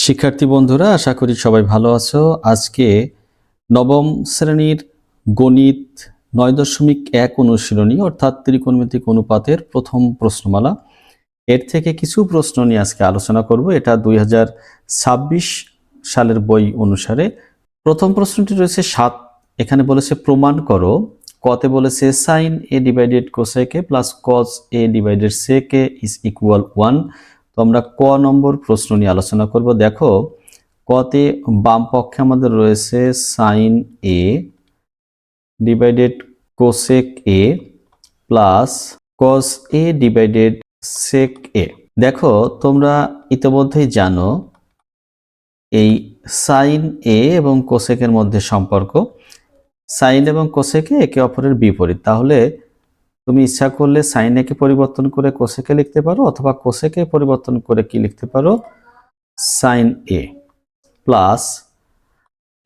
শিক্ষার্থী বন্ধুরা, আশা করি সবাই ভালো আছো। আজকে নবম শ্রেণীর গণিত ৯.১ অনুশীলনী অর্থাৎ ত্রিকোণমিতিক অনুপাতের প্রথম প্রশ্নমালা, এর থেকে কিছু প্রশ্ন নিয়ে আজকে আলোচনা করব। এটা 2026 সালের বই অনুসারে। প্রথম প্রশ্নটি রয়েছে 7। এখানে বলেছে প্রমাণ করো। কতে বলেছে sine A divided cosec A plus cos A divided sec A is equal 1। তো আমরা ক নম্বর প্রশ্ন নিয়ে আলোচনা করব। দেখো, কতে বাম পক্ষে আমাদের রয়েছে sine A divided cosec A plus cos A divided sec A. দেখো, তোমরা ইতিমধ্যেই জানো এই সাইন এ এবং কোসেকের মধ্যে সম্পর্ক। সাইন এবং কোসেকে একে অপরের বিপরীত। তাহলে তুমি ইচ্ছা করলে সাইন একে পরিবর্তন করে কোসেকে লিখতে পারো, অথবা কোসেকে পরিবর্তন করে কি লিখতে পারো, সাইন এ। প্লাস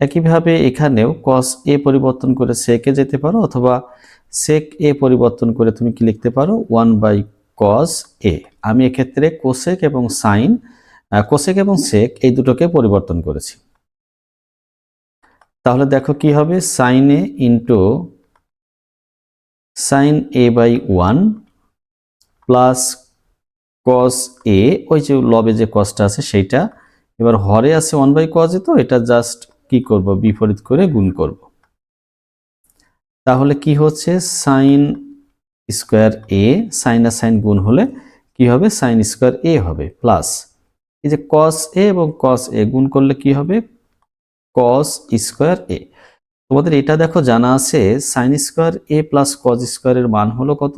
একইভাবে এখানেও কস এ পরিবর্তন করে সেকে যেতে পারো, অথবা সেক এ পরিবর্তন করে তুমি কি লিখতে পারো, 1/cos এ। আমি এক্ষেত্রে কোসেক এবং সাইন, কোসেক এবং সেক এই দুটোকে পরিবর্তন করেছি। তাহলে দেখো কি হবে, sine A into sine A by 1 plus cos A, ওই যে লবে যে কসটা আছে সেইটা, এবার হরে আছে 1/cos এ, তো এটা জাস্ট কি করব, বিপরীত করে গুণ করব। তাহলে কি হচ্ছে, সাইন স্কোয়ার এ, সাইন আর সাইন গুণ হলে কি হবে, সাইন স্কোয়ার এ হবে, প্লাস এই যে কস এ এবং কস এ গুণ করলে কি হবে, কস স্কোয়ার এ। তোমাদের এটা দেখো জানা আছে, সাইন স্কোয়ার এ প্লাস কস স্কোয়ারের মান হলো কত,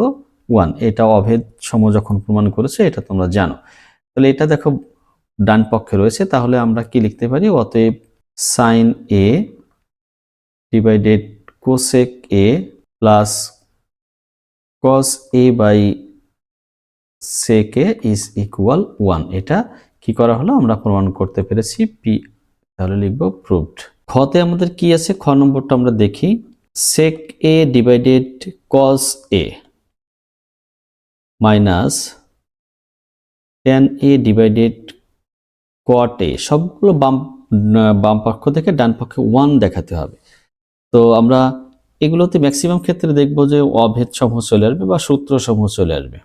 1। এটা অভেদ সম যখন প্রমাণ করেছে, এটা তোমরা জানো। তাহলে এটা দেখো ডান পক্ষে রয়েছে, তাহলে আমরা কি লিখতে পারি, অতএব sine A divided cosec A plus cos A by sec A is equal 1। এটা কি করা হলো, আমরা প্রমাণ করতে পেরেছি, পি। তাহলে লিখবো প্রুভড। খতে আমাদের কি আছে, খ নম্বরটা আমরা দেখি, sec A divided cos A minus tan A divided cot A. সবগুলো বাম পক্ষ থেকে ডান পক্ষে 1 দেখাতে হবে। তো আমরা এগুলোতে ম্যাক্সিমাম ক্ষেত্রে দেখব যে অভেদ সমূহ চলে আসবে বা সূত্র সমূহ চলে আসবে।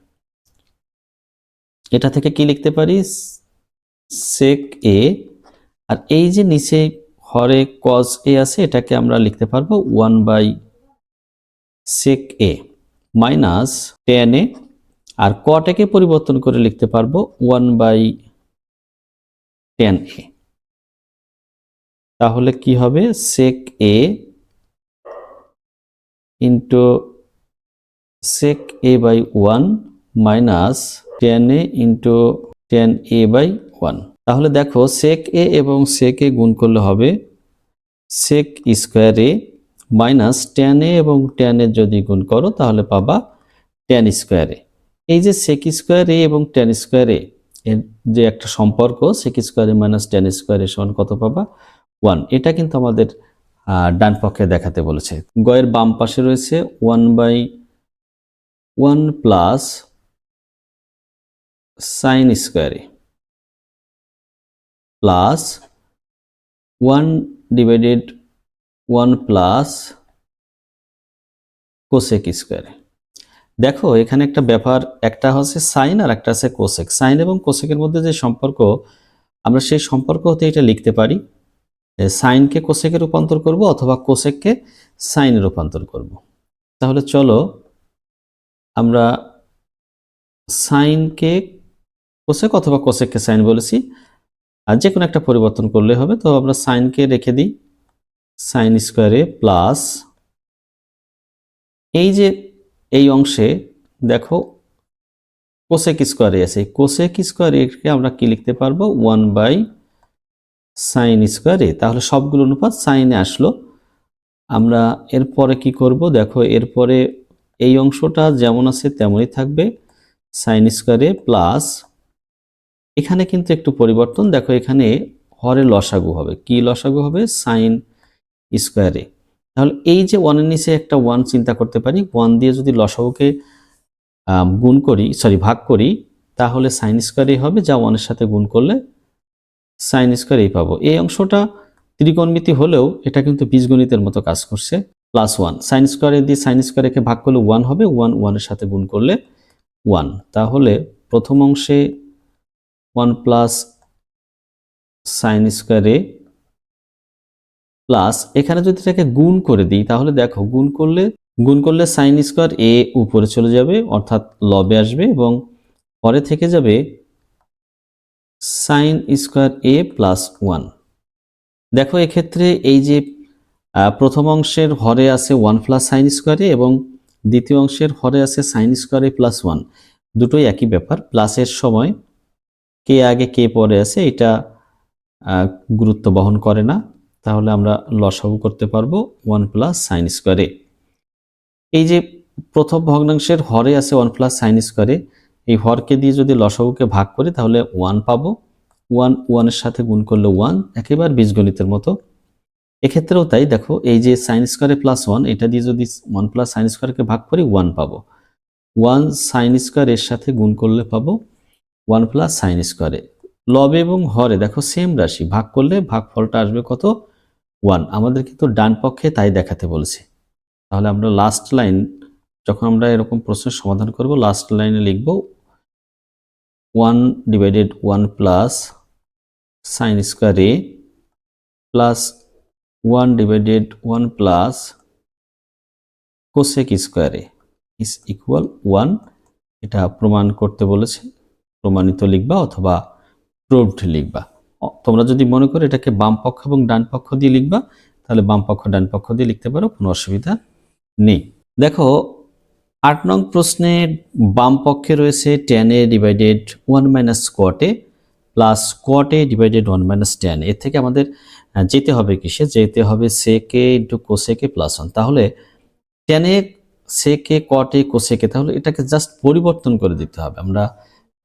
এটা থেকে কি লিখতে পারি, সেক এ, আর এই যে নিচে হরে কস এ আছে, এটাকে আমরা লিখতে পারবো 1/sec এ মাইনাস ট্যান এ, আর কটকে পরিবর্তন করে লিখতে পারবো 1/tan এ। তাহলে কি হবে, sec a into sec a by 1 minus tan a into tan a by 1। তাহলে দেখো sec a এবং sec a গুণ করলে হবে sec square a minus tan a এবং tan a যদি গুণ করো তাহলে পাবা tan স্কোয়ার a। এই যে sec স্কোয়ার a এবং tan স্কোয়ার a এর যে একটা সম্পর্ক, sec square a minus tan square a সমান কত পাবা, 1। এটা কিন্তু আমাদের ডান পক্ষে দেখাতে বলেছে। গয়ের বাম পাশে রয়েছে 1/1 প্লাস সাইন স্কোয়ার এ প্লাস 1/1 প্লাস কোসেক স্কোয়ার। দেখো এখানে একটা ব্যাপার, একটা হচ্ছে সাইন আর একটা আছে কোসেক। সাইন এবং কোসেকের মধ্যে যে সম্পর্ক, আমরা সেই সম্পর্ক হতে এটা লিখতে পারি, সাইনকে কোসেকে রূপান্তর করব অথবা কোসেককে সাইনে রূপান্তর করব। তাহলে চলো আমরা সাইনকে কোসেক অথবা কোসেককে সাইন বলেছি, আর যে কোনো একটা পরিবর্তন করলে হবে। তো আমরা সাইনকে রেখে দিই, সাইন স্কোয়ারে প্লাস এই যে এই অংশে দেখো কোসেক স্কোয়ারে আছে, কোসেক স্কোয়ারকে আমরা কি লিখতে পারবো, 1/sin স্কোয়ারে। তাহলে সবগুলো অনুপাত সাইনে আসলো। আমরা এরপরে কি করব, দেখো এরপরে এই অংশটা যেমন আছে তেমনই থাকবে, সাইন স্কোয়ারে প্লাস এখানে কিন্তু একটু পরিবর্তন, দেখো এখানে হরে লসাগু হবে, কি লসাগু হবে, সাইন স্কোয়ারে। তাহলে এই যে 1 এর নিচে একটা 1 চিন্তা করতে পারি, 1 দিয়ে যদি লসাগুকে ভাগ করি, তাহলে সাইন স্কোয়ারে হবে, যা 1 এর সাথে গুণ করলে সাইন স্কোয়ার এই পাবো। এই অংশটা ত্রিকোণমিতি হলেও এটা কিন্তু বীজগণিতের মতো কাজ করছে। প্লাস 1 সাইন স্কোয়ারে দিয়ে সাইন স্কোয়ারকে ভাগ করলে 1 হবে, 1 1 এর সাথে গুণ করলে 1। তাহলে প্রথম অংশে 1 প্লাস সাইন স্কোয়ারে প্লাস এখানে যদি এটাকে গুণ করে দিই তাহলে দেখো গুণ করলে সাইন স্কোয়ার এ উপরে চলে যাবে অর্থাৎ লবে আসবে এবং পরে থেকে যাবে সাইন স্কোয়ার এ প্লাস 1। দেখো এক্ষেত্রে এই যে প্রথম অংশের হরে আছে 1 প্লাস সাইন স্কোয়ার এ এবং দ্বিতীয় অংশের হরে আছে সাইন স্কোয়ার এ প্লাস 1, দুটোই একই ব্যাপার। প্লাসের সময় কে আগে কে পরে আছে এটা গুরুত্ব বহন করে না, তাহলে আমরা লসাগু করতে পারবো 1 প্লাস সাইন স্কোয়ার এ। এই যে প্রথম ভগ্নাংশের হরে আছে 1 প্লাস সাইন স্কোয়ার এ, এই হরকে দিয়ে যদি লসাগুকে ভাগ করি তাহলে 1 পাবো, 1 1 এর সাথে গুণ করলে 1, একেবারে বীজগণিতের মতো। এক্ষেত্রেও তাই, দেখো এই যে সাইন স্কোয়ারে প্লাস 1 এটা দিয়ে যদি 1 প্লাস সাইন স্কোয়ারকে ভাগ করি 1 পাবো, 1 সাইন স্কোয়ার এর সাথে গুণ করলে পাবো 1 প্লাস সাইন স্কোয়ারে। লবে এবং হরে দেখো সেম রাশি, ভাগ করলে ভাগফলটা আসবে কত, 1। আমাদের কিন্তু ডান পক্ষে তাই দেখাতে বলেছে। তাহলে আমরা লাস্ট লাইন যখন আমরা এরকম প্রশ্নের সমাধান করব লাস্ট লাইনে লিখব 1 divided 1 plus sine square A plus 1 divided 1 plus cosec square A is equal 1। এটা প্রমাণ করতে বলেছে, প্রমাণিত লিখবা অথবা প্রুভড লিখবা। তোমরা যদি মনে করো এটাকে বাম পক্ষ এবং ডান পক্ষ দিয়ে লিখবা তাহলে বাম পক্ষ ডান পক্ষ দিয়ে লিখতে পারো, কোনো অসুবিধা নেই। দেখো 8 নং প্রশ্নে বাম পক্ষে রয়েছে tan a divided 1 minus cot a plus cot a divided 1 minus tan a। এর থেকে আমাদের যেতে হবে কিসে, যেতে হবে sec a into cosec a plus 1। তাহলে tan a sec a cot a cosec a, তাহলে এটাকে জাস্ট পরিবর্তন করে দিতে হবে। আমরা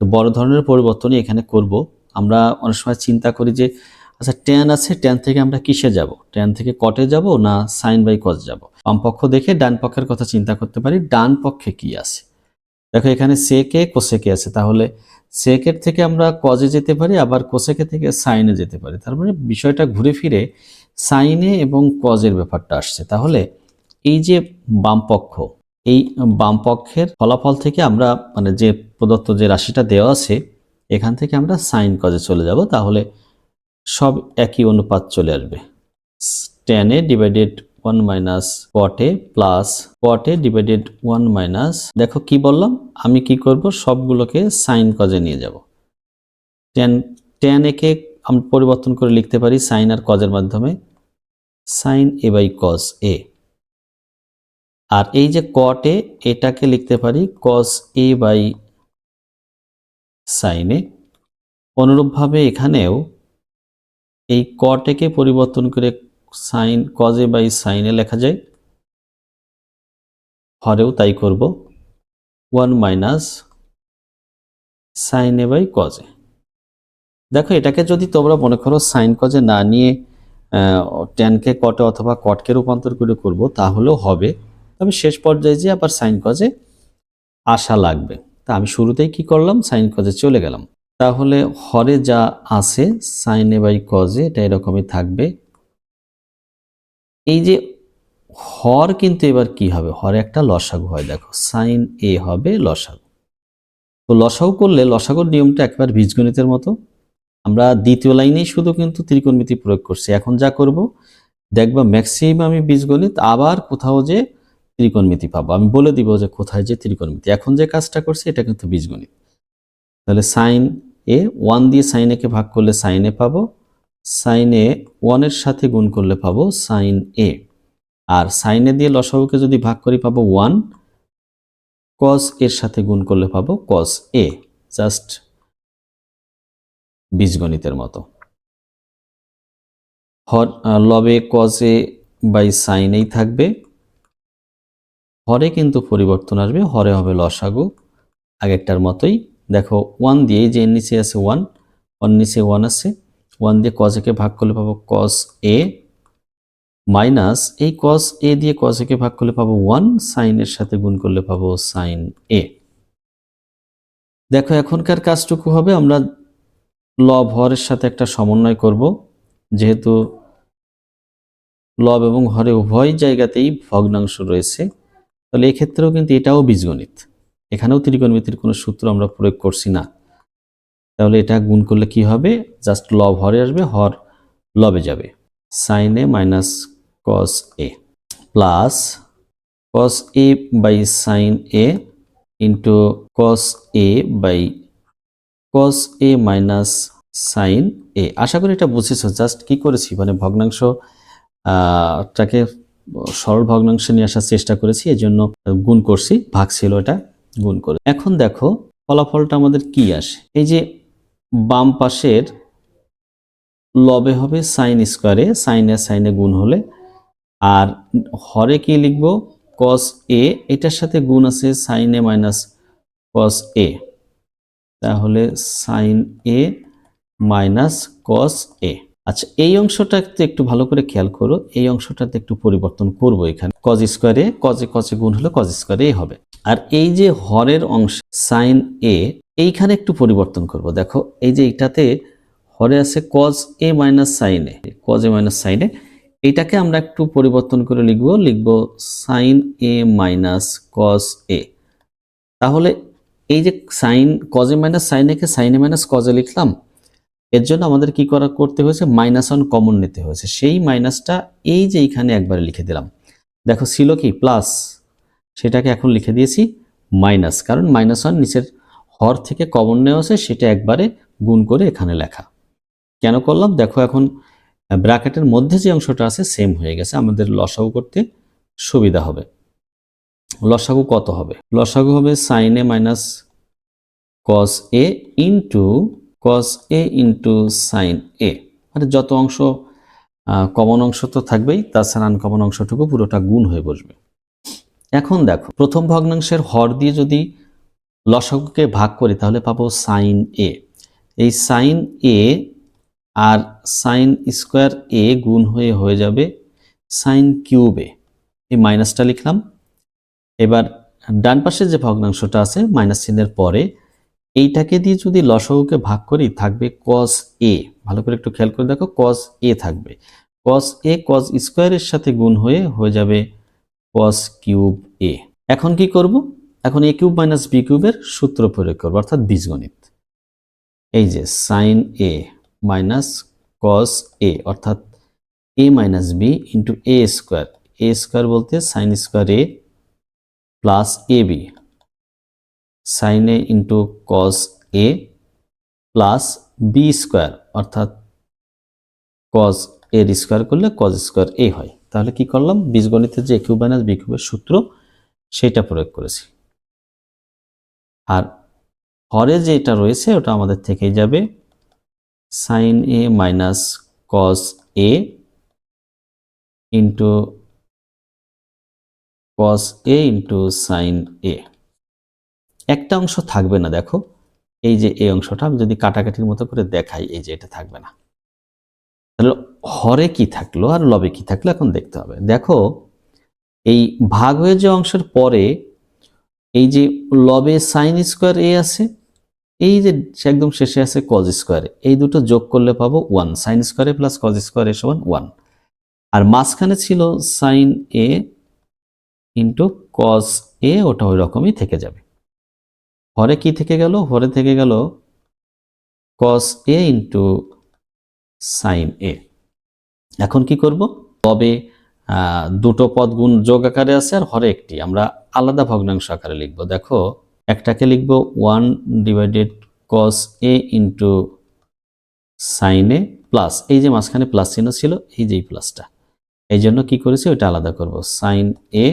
বড় ধরনের পরিবর্তনই এখানে করব। আমরা অনেক সময় চিন্তা করি যে আচ্ছা ট্যান আছে, ট্যান থেকে আমরা কিসে যাব, ট্যান থেকে কটে যাব না সাইন বাই কস যাব। বাম পক্ষ দেখে ডান পক্ষের কথা চিন্তা করতে পারি, ডান পক্ষে কি আছে। দেখো এখানে সেকে কোসেকে আছে, তাহলে সেকের থেকে আমরা কজে যেতে পারি, আবার কোসেকে থেকে সাইনে যেতে পারি। তার মানে বিষয়টা ঘুরে ফিরে সাইনে এবং কজের ব্যাপারটা আসছে। তাহলে এই যে বাম পক্ষ, এই বাম পক্ষের ফলাফল থেকে আমরা মানে যে প্রদত্ত যে রাশিটা দেওয়া আছে এখান থেকে আমরা সাইন কজে চলে যাব, তাহলে সব একই অনুপাত চলে আসবে। tan a divided 1 minus cot a plus cot a divided 1 minus, দেখো কি বললাম, আমি কি করব সবগুলোকে সাইন কজে নিয়ে যাব। tan a কে আমি পরিবর্তন করে লিখতে পারি সাইন আর কজের মাধ্যমে, sine a by cos a। আর এই যে cot a এটাকে লিখতে পারি cos a by sine a। অনুরূপভাবে এখানেও এই cot a কে পরিবর্তন করে sine cos a by sine a লেখা যায়, হরেও তাই করব 1 minus sine a by cos a। দেখো এটাকে যদি তোমরা মনে করো সাইন cos a না নিয়ে ট্যানকে কটে অথবা কটকে রূপান্তর করে করব তাহলেও হবে, তবে শেষ পর্যায়ে যে আবার সাইন cos a আসা লাগবে। তা আমি শুরুতেই কি করলাম, সাইন cos a চলে গেলাম। তাহলে হরে যা আছে sine a by cos a এটা এরকমই থাকবে। এই যে হর কিন্তু এবার কি হবে, হরে একটা লসাগু হয়, দেখো সাইন a হবে লসাগু। তো লসাগু করলে লসাগুর নিয়মটা একেবারে বীজগণিতের মতো। আমরা দ্বিতীয় লাইনেই শুধু কিন্তু ত্রিকোণমিতি প্রয়োগ করছি। এখন যা করব দেখবা ম্যাক্সিমাম আমি বীজগণিত, আবার কোথাও যে ত্রিকোণমিতি পাবো, আমি বলে দিব যে কোথায় যে ত্রিকোণমিতি। এখন যে কাজটা করছি এটা কিন্তু বীজগণিত। তাহলে সাইন a 1 দিয়ে সাইন a কে ভাগ করলে সাইন a পাবো, সাইন a 1 এর সাথে গুণ করলে পাবো সাইন a। আর সাইন a দিয়ে লসাগুকে যদি ভাগ করি পাবো 1, cos এর সাথে গুণ করলে পাবো cos a, জাস্ট বীজগণিতের মতো। লবে cos a বাই সাইন এই থাকবে, হরে কিন্তু পরিবর্তন আসবে, হরে হবে লসাগু আগেরটার মতোই। দেখো 1 দিয়ে এই যে নিচে আছে 1 নিচে 1 আছে, 1 দিয়ে cos a কে ভাগ করলে পাবো cos a মাইনাস এই cos a দিয়ে cos a কে ভাগ করলে পাবো 1, সাইন এর সাথে গুণ করলে পাবো সাইন a। দেখো এখনকার কাজটুকু হবে আমরা লব হরের সাথে একটা সমন্বয় করব, যেহেতু লব এবং হরে উভয় জায়গাতেই ভগ্নাংশ রয়েছে, তাহলে এক্ষেত্রেও কিন্তু এটাও বীজগণিত, এখানেও ত্রিকোণমিতির কোনো সূত্র আমরা প্রয়োগ করছি না। তাহলে এটা গুণ করলে কি হবে, জাস্ট লব হরে আসবে, হর লবে যাবে। Sine A minus cos A plus cos A by sine A into cos A by cos A minus sine A. আশা করি এটা বুঝেছো। জাস্ট কি করেছি, মানে ভগ্নাংশ টাকে সরল ভগ্নাংশে নিয়ে আসার চেষ্টা করেছি, এই জন্য গুণ করছি, ভাগ ছিল এটা গুণ করে। এখন দেখো ফলাফলটা আমাদের কি আসে। এই যে বাম পাশের লবে হবে সাইন স্কোয়ারে, সাইনে গুণ হলে, আর হরে কি লিখবো, কস এ, এটার সাথে গুণ আছে সাইন এ মাইনাস কস এ, তাহলে সাইন এ মাইনাস কস এ। আচ্ছা, এই অংশটাতে একটু ভালো করে খেয়াল করো, এই অংশটাতে একটু পরিবর্তন করব। এখানে কজ স্কোয়ারে কজে গুণ হলে কজ স্কোয়ারে হবে, আর এই যে হরের অংশ সাইন এ, এইখানে একটু পরিবর্তন করব। দেখো এই যে এইটাতে হরে আছে cos A minus sine A, cos A minus sine A, এইটাকে আমরা একটু পরিবর্তন করে লিখব sine A minus cos A. তাহলে এই যে sine cos A minus sine A কে sine A minus cos A লিখলাম, এর জন্য আমাদের কি করতে হয়েছে, মাইনাস ওয়ান কমন নিতে হয়েছে। সেই মাইনাসটা এই যে এইখানে একবারে লিখে দিলাম। দেখো ছিল কি প্লাস, সেটাকে এখন লিখে দিয়েছি মাইনাস, কারণ মাইনাস ওয়ান নিচের হর থেকে কমন নেওয়া আছে, সেটা একবারে গুণ করে এখানে লেখা। কেন করলাম দেখো, এখন ব্র্যাকেটের মধ্যে যে অংশটা আছে সেম হয়ে গেছে, আমাদের লসাগু করতে সুবিধা হবে। লসাগু কত হবে, লসাগু হবে sine A minus cos A into cos A into sine এ, মানে যত অংশ কমন অংশ তো থাকবেই, তাছাড়া আনকমন অংশটুকু পুরোটা গুণ হয়ে বসবে। এখন দেখো প্রথম ভগ্নাংশের হর দিয়ে যদি লসাগুকে ভাগ করি তাহলে পাবো সাইন এ। এই sign A R sine square এ গুণ হয়ে যাবে সাইন কিউব এ, এই মাইনাসটা লিখলাম। এবার ডান পাশে যে ভগ্নাংশটা আছে মাইনাস চিহ্নের পরে, এইটাকে দিয়ে যদি লসাগুকে ভাগ করি থাকবে কস এ। ভালো করে একটু খেয়াল করে দেখো, কস এ থাকবে, কস এ কস স্কোয়ারের সাথে গুণ হয়ে যাবে কস কিউব এ। এখন কি করব, এখন এ কিউব মাইনাস বি কিউবের সূত্র প্রয়োগ করবো, অর্থাৎ বীজগণিত। এই যে সাইন এ মাইনাস কস এ, অর্থাৎ এ মাইনাস বি ইন্টু এ স্কোয়ার বলতে sine square A plus A B, sign A into cos A plus B square, অর্থাৎ কজ এর স্কোয়ার করলে কজ স্কোয়ার এ হয়। তাহলে কি করলাম, বীজগণিতের যে এ কিউব মাইনাস বি কিউবের সূত্র সেটা প্রয়োগ করেছি। আর হরে যেটা রয়েছে ওটা আমাদের থেকেই যাবে, sine A minus cos A into cos A into sine এ। একটা অংশ থাকবে না, দেখো এই যে এই অংশটা আমি যদি কাটাকাটির মতো করে দেখাই, এই যে এটা থাকবে না। তাহলে হরে কি থাকলো আর লবে কি থাকলো এখন দেখতে হবে। দেখো এই ভাগ হয়ে যে অংশের পরে এই যে লবে সাইন স্কোয়ার এ আছে, এই যে একদম শেষে আছে কজ স্কোয়ার, এই দুটো যোগ করলে পাবো ওয়ান, সাইন স্কোয়ারে প্লাস কজ স্কোয়ার এ সমান ওয়ান। আর মাঝখানে ছিল sine A into cos A, ওটা ওই রকমই থেকে যাবে। হরে কি থেকে গেল, হরে থেকে গেল কস এ ইন্টু সাইন এ। এখন কি করব, তবে দুটো পদ গুণ যোগ আকারে আছে আর হরে একটি, আমরা আলাদা ভগ্নাংশ আকারে লিখব। দেখো একটাকে লিখব one divided cos A into sine A plus, এই যে মাঝখানে প্লাস চিহ্ন ছিল, এই যে প্লাসটা, এই জন্য কি করেছি ওইটা আলাদা করব, সাইন এ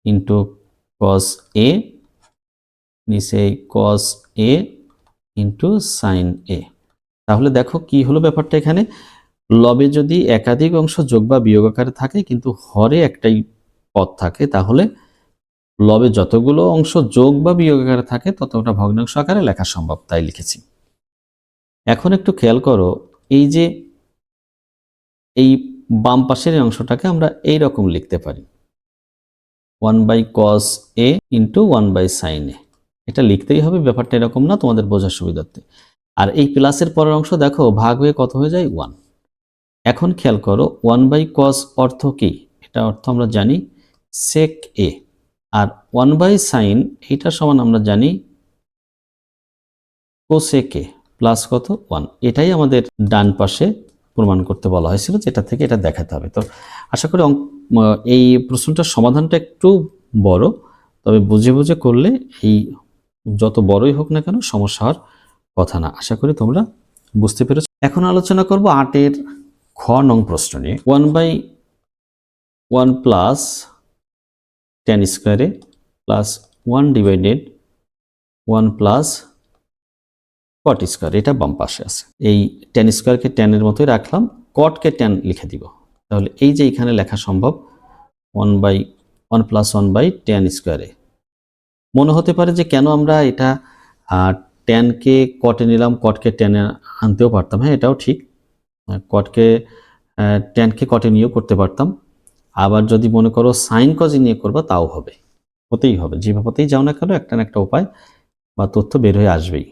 ইন্টু কস এ, নিচে কস এ ইন্টু সাইন এ। তাহলে দেখো কি হলো ব্যাপারটা, এখানে লবে যদি একাধিক অংশ যোগ বা বিয়োগ আকারে থাকে কিন্তু হরে একটাই পদ থাকে, তাহলে লবে যতগুলো অংশ যোগ বা বিয়োগ আকারে থাকে ততটা ভগ্নাংশ আকারে লেখা সম্ভব, তাই লিখেছি। এখন একটু খেয়াল করো, এই যে এই বাম পাশের অংশটাকে আমরা এই রকম লিখতে পারি, one by cos A into one by sine A. এটা লিখতেই হবে, ব্যাপারটা এরকম না, তোমাদের বোঝার সুবিধার্থে। আর এই প্লাসের পরের অংশ দেখো ভাগ হয়ে কত হয়ে যায় 1। এখন খেয়াল করো 1/cos অর্থ কি? এটা অর্থ আমরা জানি sec a, আর 1/sin এটা সমান আমরা জানি cosec a প্লাস কত 1। এটাই আমাদের ডান পাশে প্রমাণ করতে বলা হয়েছিল, যেটা থেকে এটা দেখাতে হবে। তো আশা করি এই প্রশ্নটার সমাধানটা একটু বড়, তবে বুঝে বুঝে করলে এই যত বড়ই হোক না কেন সমস্যা হওয়ার কথা না। আশা করি তোমরা বুঝতে পেরেছ। এখন আলোচনা করব 8-এর খ নং প্রশ্ন নিয়ে। 1/1 প্লাস tan স্কয়ারে plus 1 divided 1 plus cot square, এটা বাম পাশে আছে। এই tan স্কয়ারকে tan এর মতোই রাখলাম, cot কে tan লিখে দিব। তাহলে এই যে এখানে লেখা সম্ভব 1/1 প্লাস 1/tan স্কয়ারে। মনে হতে পারে যে কেন আমরা এটা tan কে cot এ নিলাম, cot কে tan এ আনতেও পারতাম। হ্যাঁ, এটাও ঠিক, cot কে tan কে cot এ নিয়েও করতে পারতাম। আবার যদি মনে করো sin cos নিয়ে করবা তাও হবে, হতেই হবে। যেভাবেই যাও না কেন একটা না একটা উপায় বা তথ্য বের হয়ে আসবেই।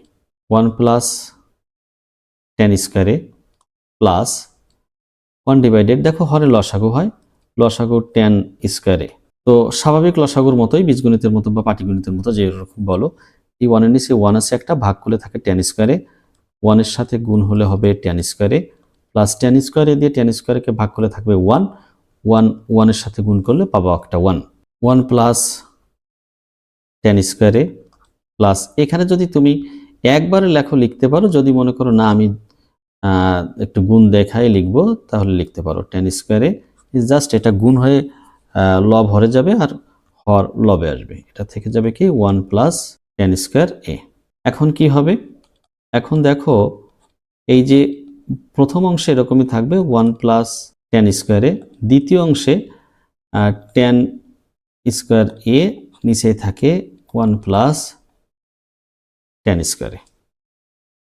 1 প্লাস tan স্কয়ারে প্লাস 1 ডিভাইডেড, দেখো হরে লসাগু হয়, লসাগু tan স্কয়ারে। তো স্বাভাবিক লসাগুর মতোই, বীজগণিতের মতো বা পাটিগণিতের মতো যেরকম বলো, এই 1 এর নিচে 1 আছে একটা, ভাগ করলে থাকে tan স্কয়ারে, 1 এর সাথে গুণ হলে হবে tan স্কয়ারে, প্লাস tan স্কয়ারে দিয়ে tan স্কয়ারকে ভাগ করলে থাকবে 1, 1 এর সাথে গুণ করলে পাবো একটা 1। 1 প্লাস tan স্কয়ারে প্লাস, এখানে যদি তুমি একবারে লেখো লিখতে পারো, যদি মনে করো না আমি একটু গুণ দেখাই লিখবো তাহলে লিখতে পারো tan স্কয়ারে জাস্ট এটা গুণ হয়ে লব হরে যাবে আর হর লবে আসবে, এটা থেকে যাবে কি 1 প্লাস tan স্কয়ার a। এখন কি হবে? এখন দেখো এই যে প্রথম অংশে এরকমই থাকবে 1 প্লাস tan স্কয়ারে, দ্বিতীয় অংশে tan স্কয়ার a, নিচে থাকে 1 প্লাস tan স্কয়ারে।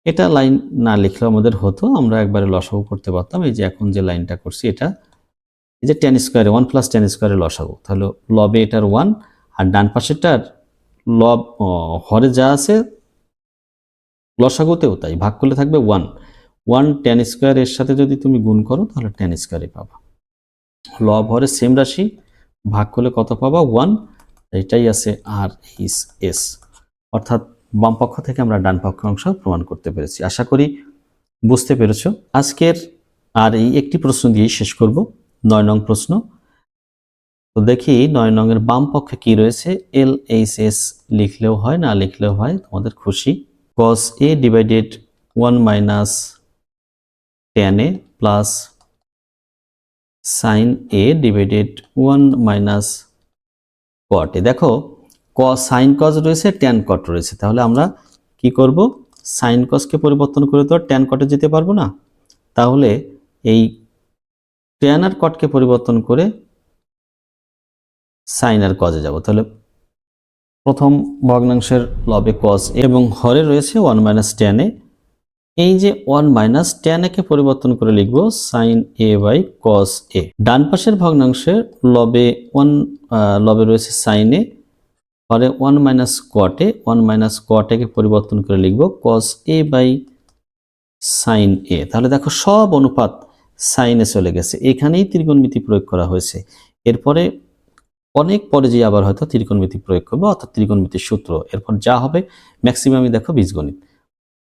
এটা লাইন না লিখলেও আমাদের হতো, আমরা একবারে লসাগু করতে পারতাম। এই যে এখন যে লাইনটা করছি এটা, এই যে tan স্কয়ারে 1 প্লাস tan স্কয়ারে লসাগু, তাহলে লবে এটার 1 আর ডান পাশেরটার লব হরে যা আছে লসাগুতেও তাই, ভাগ করলে থাকবে 1। 1 tan স্কয়ার এর সাথে যদি তুমি গুণ করো তাহলে tan স্কয়ারে পাবা। লব হরে সেম রাশি, ভাগ করলে কত পাবা 1, এটাই আছে আর এস, অর্থাৎ বাম পক্ষ থেকে আমরা ডান পক্ষ অংশ প্রমাণ করতে পেরেছি। আশা করি বুঝতে পেরেছো। আজকের আর এই একটি প্রশ্ন দিয়ে শেষ করব, 9 নং প্রশ্ন। তো দেখি 9 নং এর বাম পক্ষে কি রয়েছে। LHS লিখলেও হয়, না লিখলেও হয়, তোমাদের খুশি। cos a divided 1 minus tan a plus sin a divided 1 minus cot a। দেখো sin cos রয়েছে, tan cot রয়েছে, তাহলে আমরা কি করব? sin cos কে পরিবর্তন করে তো tan cot এ যেতে পারবো না, তাহলে এই tan আর cot কে পরিবর্তন করে sin আর cos এ যাব। তাহলে প্রথম ভগ্নাংশের লবে cos এবং হরে রয়েছে 1 মাইনাস tan a। এই যে 1 মাইনাস tan a কে পরিবর্তন করে লিখব sin a by cos a। ডান পাশের ভগ্নাংশের লবে লবে রয়েছে sin a, হরে 1 minus cot a, 1 minus cot a কে পরিবর্তন করে লিখব cos a by sin a। তাহলে দেখো সব অনুপাত sin এ চলে গেছে, এখানেই ত্রিকোণমিতি প্রয়োগ করা হয়েছে। এরপরে অনেক পরে যে আবার হয়তো ত্রিকোণমিতি প্রয়োগ করবো, অর্থাৎ ত্রিকোণমিতির সূত্র। এরপর যা হবে ম্যাক্সিমামই দেখো বীজগণিত।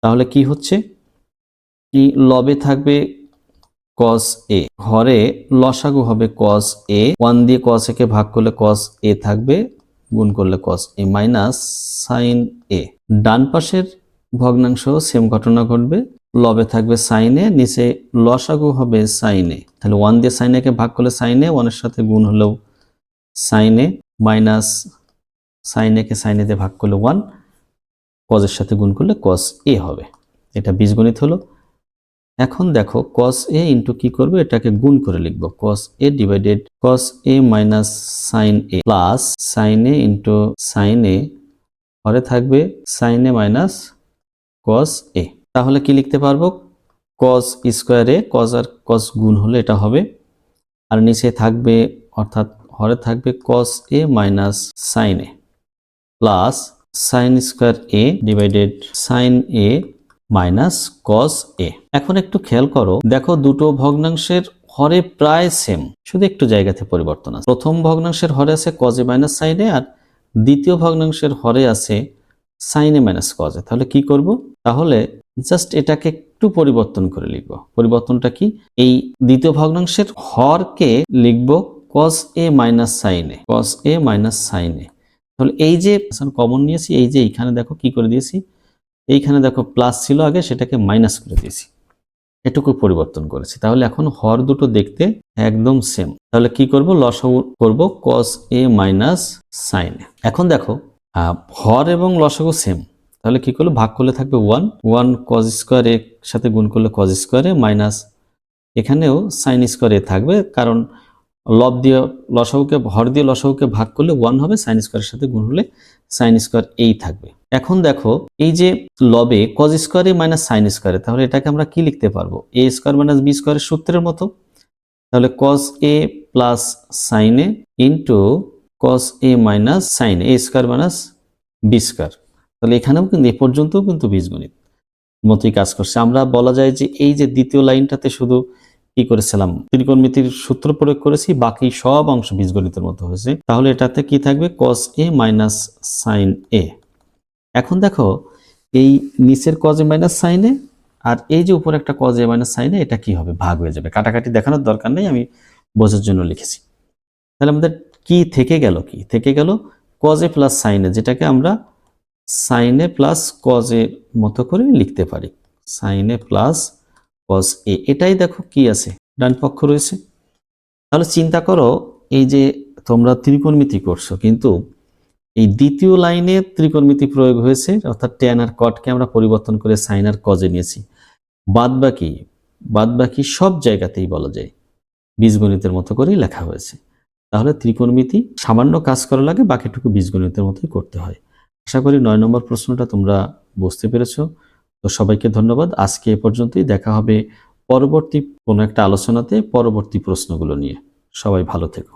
তাহলে কি হচ্ছে, কি লবে থাকবে cos a, হরে লসাগু হবে cos a, 1 দিয়ে cos a কে ভাগ করলে cos a থাকবে, গুণ করলে cos a minus sin a। ডান পাশের ভগ্নাংশ সেম ঘটনা ঘটবে, লবে থাকবে sin a, নিচে লসাগু হবে sin a। তাহলে 1 দিয়ে sin a কে ভাগ করলে sin a, 1 এর সাথে গুণ হলেও sin a minus sin a K sin a দিয়ে ভাগ করলে 1, cos এর সাথে গুণ করলে cos a হবে। এটা বীজগণিত হলো। এখন দেখো cos a ইন্টু কি করবে, এটাকে গুণ করে লিখব cos a divided cos a minus sin a plus sin a into sin a, পরে থাকবে sin a minus cos a। তাহলে কি লিখতে পারবো, cos স্কয়ারে cos আর cos গুণ হলে এটা হবে, আর নিচে থাকবে অর্থাৎ হরে থাকবে cos a minus sin a plus sin square a divided sin a minus cos এ। এখন একটু খেয়াল করো, দেখো দুটো ভগ্নাংশের হরে প্রায় সেম, শুধু একটু জায়গাতে পরিবর্তন আছে। প্রথম ভগ্নাংশের হরে আছে cos A minus sine A, আর দ্বিতীয় ভগ্নাংশের হরে আছে sine A minus cos A. তাহলে কি করব? তাহলে জাস্ট এটাকে একটু পরিবর্তন করে লিখব। পরিবর্তনটা কি? এই দ্বিতীয় ভগ্নাংশের হরকে লিখব cos A minus sine A, cos A minus sine A. তাহলে এই যে কমন নিয়েছি, এই যে এইখানে দেখো কি করে দিয়েছি, এইখানে দেখো প্লাস ছিল আগে, সেটাকে মাইনাস করে দিয়েছি, এটুকু পরিবর্তন করেছি। তাহলে এখন হর দুটো দেখতে একদম সেম। তাহলে কি করব? লসাগু করব cos a মাইনাস সাইন এ। এখন দেখো হর এবং লসাগু সেম, তাহলে কি করলে ভাগ করলে থাকবে 1 cos স্কোয়ার এর সাথে গুণ করলে cos স্কোয়ার এ মাইনাস এখানেও সাইন স্কোয়ার এ থাকবে, কারণ লব দিয়ে লসাগুকে, হর দিয়ে লসাগুকে ভাগ করলে 1 হবে, সাইন স্কোয়ারের সাথে গুণ হলে সাইন স্কোয়ার এই থাকবে। এখন দেখো এই যে লবে কজ স্কোয়ারে মাইনাস সাইন স্কোয়ারে, তাহলে এটাকে আমরা কি লিখতে পারবো? এ স্কোয়ার মাইনাস বি স্কোয়ারের সূত্রের মতো। তাহলে cos A plus sine A into cos A minus sine A square minus B square. তাহলে এখানেও কিন্তু এ পর্যন্তও কিন্তু বীজগণিত মতোই কাজ করছে। আমরা বলা যায় যে এই যে দ্বিতীয় লাইনটাতে শুধু কি করেছিলাম, ত্রিকোণমিতির সূত্র প্রয়োগ করেছি, বাকি সব অংশ বীজগণিতের মতো হয়েছে। তাহলে এটাতে কি থাকবে? cos a মাইনাস সাইন এ। এখন দেখো এই নিচের cos a minus sine A আর এই যে উপরে একটা cos a minus sine A, এটা কি হবে? ভাগ হয়ে যাবে। কাটাকাটি দেখানোর দরকার নেই, আমি বোঝার জন্য লিখেছি। তাহলে আমাদের কি থেকে গেল? কি থেকে গেল? cos a প্লাস সাইন এ, যেটাকে আমরা সাইন এ প্লাস cos এর মতো করে লিখতে পারি। সাইন এ প্লাস cos এ, এটাই দেখো কি আছে, ডান পক্ষ রয়েছে। তাহলে চিন্তা করো, এই যে তোমরা ত্রিকোণমিতি করছো, কিন্তু এই দ্বিতীয় লাইনে ত্রিকোণমিতি প্রয়োগ হয়েছে, অর্থাৎ ট্যান আর কটকে আমরা পরিবর্তন করে সাইন আর কজে নিয়েছি। বাদবাকি সব জায়গাতেই বলা যায় বীজগণিতের মতো করেই লেখা হয়েছে। তাহলে ত্রিকোণমিতি সামান্য কাজ করা লাগে, বাকিটুকু বীজগণিতের মতোই করতে হয়। আশা করি 9 নম্বর প্রশ্নটা তোমরা বুঝতে পেরেছো। তো সবাইকে ধন্যবাদ। আজকে এ পর্যন্তই। দেখা হবে পরবর্তী কোনো একটা আলোচনাতে পরবর্তী প্রশ্নগুলো নিয়ে। সবাই ভালো থেকো।